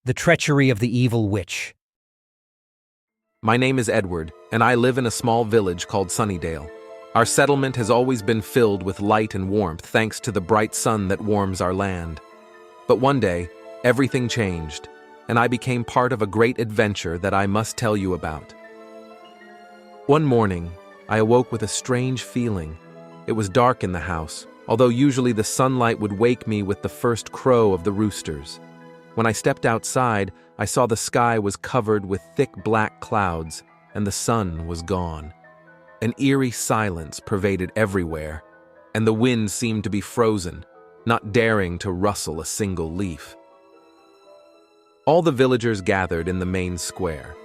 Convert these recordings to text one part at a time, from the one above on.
The Treachery of the Evil Witch. My name is Edward, and I live in a small village called Sunnydale. Our settlement has always been filled with light and warmth thanks to the bright sun that warms our land. But one day, everything changed, and I became part of a great adventure that I must tell you about. One morning, I awoke with a strange feeling. It was dark in the house, although usually the sunlight would wake me with the first crow of the roosters. When I stepped outside, I saw the sky was covered with thick black clouds, and the sun was gone. An eerie silence pervaded everywhere, and the wind seemed to be frozen, not daring to rustle a single leaf. All the villagers gathered in the main square.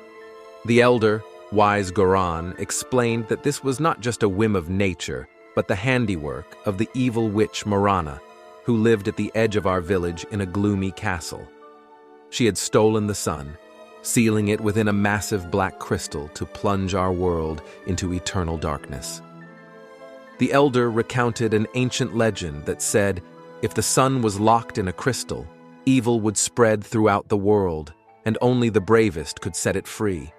The elder, wise Goran, explained that this was not just a whim of nature, but the handiwork of the evil witch Marana, who lived at the edge of our village in a gloomy castle. She had stolen the sun, sealing it within a massive black crystal to plunge our world into eternal darkness. The elder recounted an ancient legend that said, if the sun was locked in a crystal, evil would spread throughout the world, and only the bravest could set it free.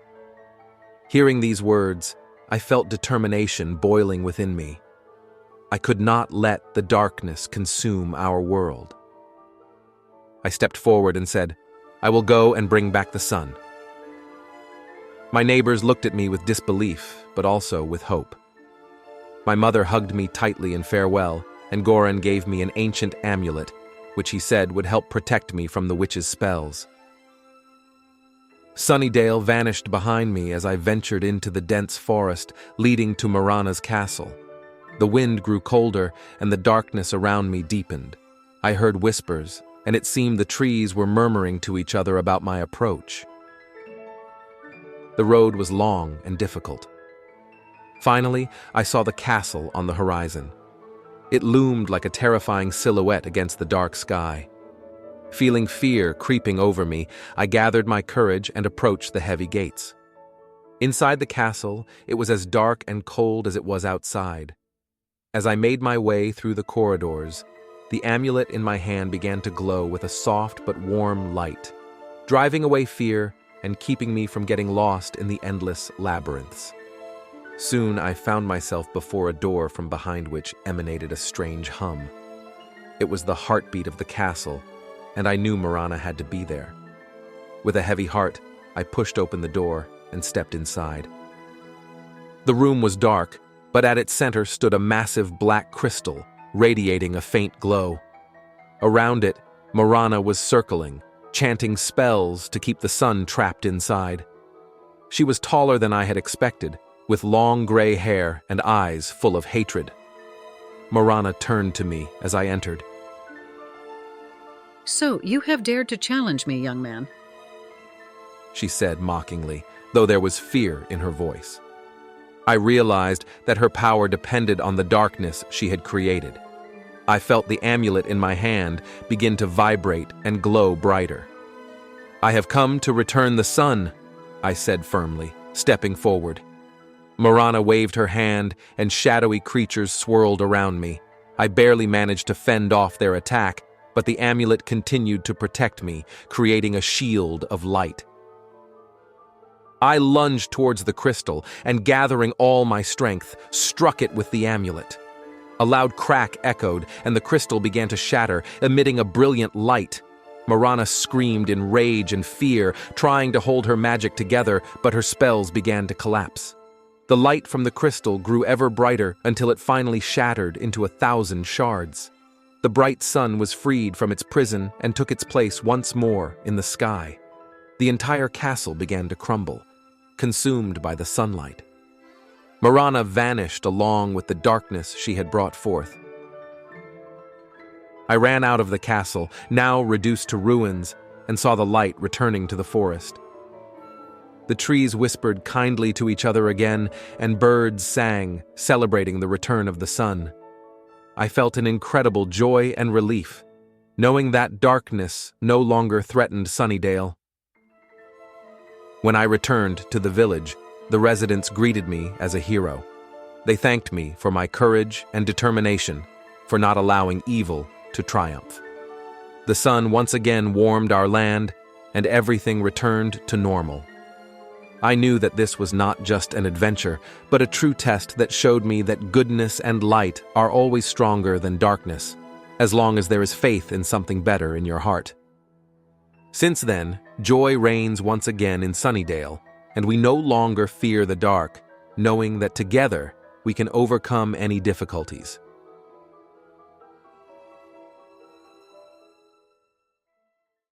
Hearing these words, I felt determination boiling within me. I could not let the darkness consume our world. I stepped forward and said, I will go and bring back the sun. My neighbors looked at me with disbelief, but also with hope. My mother hugged me tightly in farewell, and Goran gave me an ancient amulet, which he said would help protect me from the witch's spells. Sunnydale vanished behind me as I ventured into the dense forest leading to Marana's castle. The wind grew colder, and the darkness around me deepened. I heard whispers, and it seemed the trees were murmuring to each other about my approach. The road was long and difficult. Finally, I saw the castle on the horizon. It loomed like a terrifying silhouette against the dark sky. Feeling fear creeping over me, I gathered my courage and approached the heavy gates. Inside the castle, it was as dark and cold as it was outside. As I made my way through the corridors, the amulet in my hand began to glow with a soft but warm light, driving away fear and keeping me from getting lost in the endless labyrinths. Soon I found myself before a door from behind which emanated a strange hum. It was the heartbeat of the castle, and I knew Marana had to be there. With a heavy heart, I pushed open the door and stepped inside. The room was dark, but at its center stood a massive black crystal, radiating a faint glow. Around it, Marana was circling, chanting spells to keep the sun trapped inside. She was taller than I had expected, with long gray hair and eyes full of hatred. Marana turned to me as I entered. So, you have dared to challenge me, young man, she said mockingly, though there was fear in her voice. I realized that her power depended on the darkness she had created. I felt the amulet in my hand begin to vibrate and glow brighter. I have come to return the sun, I said firmly, stepping forward. Marana waved her hand, and shadowy creatures swirled around me. I barely managed to fend off their attack, but the amulet continued to protect me, creating a shield of light. I lunged towards the crystal and, gathering all my strength, struck it with the amulet. A loud crack echoed, and the crystal began to shatter, emitting a brilliant light. Marana screamed in rage and fear, trying to hold her magic together, but her spells began to collapse. The light from the crystal grew ever brighter until it finally shattered into 1,000 shards. The bright sun was freed from its prison and took its place once more in the sky. The entire castle began to crumble, consumed by the sunlight. Marana vanished along with the darkness she had brought forth. I ran out of the castle, now reduced to ruins, and saw the light returning to the forest. The trees whispered kindly to each other again, and birds sang, celebrating the return of the sun. I felt an incredible joy and relief, knowing that darkness no longer threatened Sunnydale. When I returned to the village, the residents greeted me as a hero. They thanked me for my courage and determination, for not allowing evil to triumph. The sun once again warmed our land, and everything returned to normal. I knew that this was not just an adventure, but a true test that showed me that goodness and light are always stronger than darkness, as long as there is faith in something better in your heart. Since then, joy reigns once again in Sunnydale, and we no longer fear the dark, knowing that together we can overcome any difficulties.